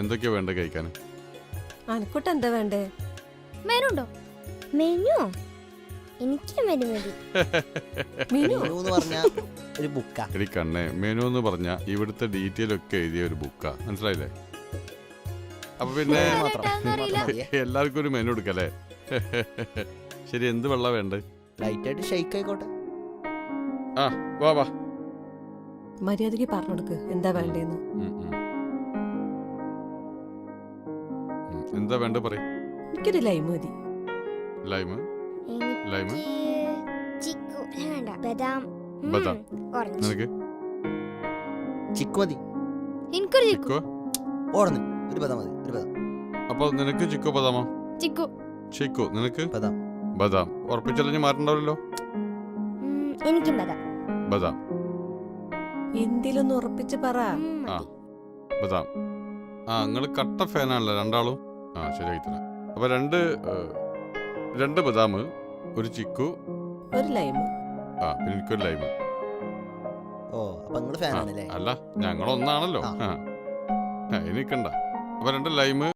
എന്തൊക്കെയാ വേണ്ട കഴിക്കാൻ? അനക്കൂട്ട് എന്താ വേണ്ടേ? മെനു ഉണ്ടോ? മെനു എനിക്ക് മെനു മതി. മെനു മെനു എന്ന് പറഞ്ഞ ഒരു ബുക്കാ. എടി കണ്ണേ, മെനു എന്ന് പറഞ്ഞ ഇവിടുത്തെ ഡീറ്റെയിൽ ഒക്കെ എഴുതിയ ഒരു ബുക്കാ, മനസ്സിലായില്ലേ? അപ്പൊ പിന്നെ എല്ലാവർക്കും ഒരു മെനു എടുക്കല്ലേ? ശരി, എന്ത് വെള്ളം വേണ്ടേ? ലൈറ്റ് ആയിട്ട് ഷെയ്ക്ക് ആയിക്കോട്ടെ. ആ വാ വാ. മര്യാദക്ക് പറഞ്ഞെടുക്ക് എന്താ വേണ്ടേന്ന്. എന്താ വേണ്ട പറ. എനിക്കൊരു ലൈം മതി. ലൈമ്? ലൈമ്? ചിക്കു വേണ്ട. ബദാം. ബദാം. ഓറഞ്ച്. നിനക്ക് ചിക്കു മതി. എനിക്കൊരു ചിക്കോ? ഓടുന്നു. ഒരു ബദാം മതി. ഒരു ബദാം. അപ്പൊ നിനക്ക് ചിക്കോ ബദാമോ? ചിക്കു. ചിക്കോ. നിനക്ക് ബദാം. ബദാം. ഉറപ്പിച്ചറിഞ്ഞ് മാറ്റണ്ടാവില്ലല്ലോ. എനിക്കും ബദാം. ബദാം. എന്തിലൊന്ന് ഉറപ്പിച്ച് പറ. ആ ബദാം. ആ നിങ്ങൾ കട്ട ഫാനാണല്ലോ രണ്ടാളും. ആ ശരിയായി തരാം. അപ്പൊ രണ്ട് ബദാം, ഒരു ചിക്കു, ഒരു ലൈം. ആ പിന്നെ എനിക്കൊരു ലൈമ്. ഓ അപ്പൊ നിങ്ങള് ഫാനാണല്ലേ? അല്ല, ഞങ്ങളൊന്നാണല്ലോ. ആ. എനിക്കണ്ട. അപ്പൊ 2 ലൈമ്,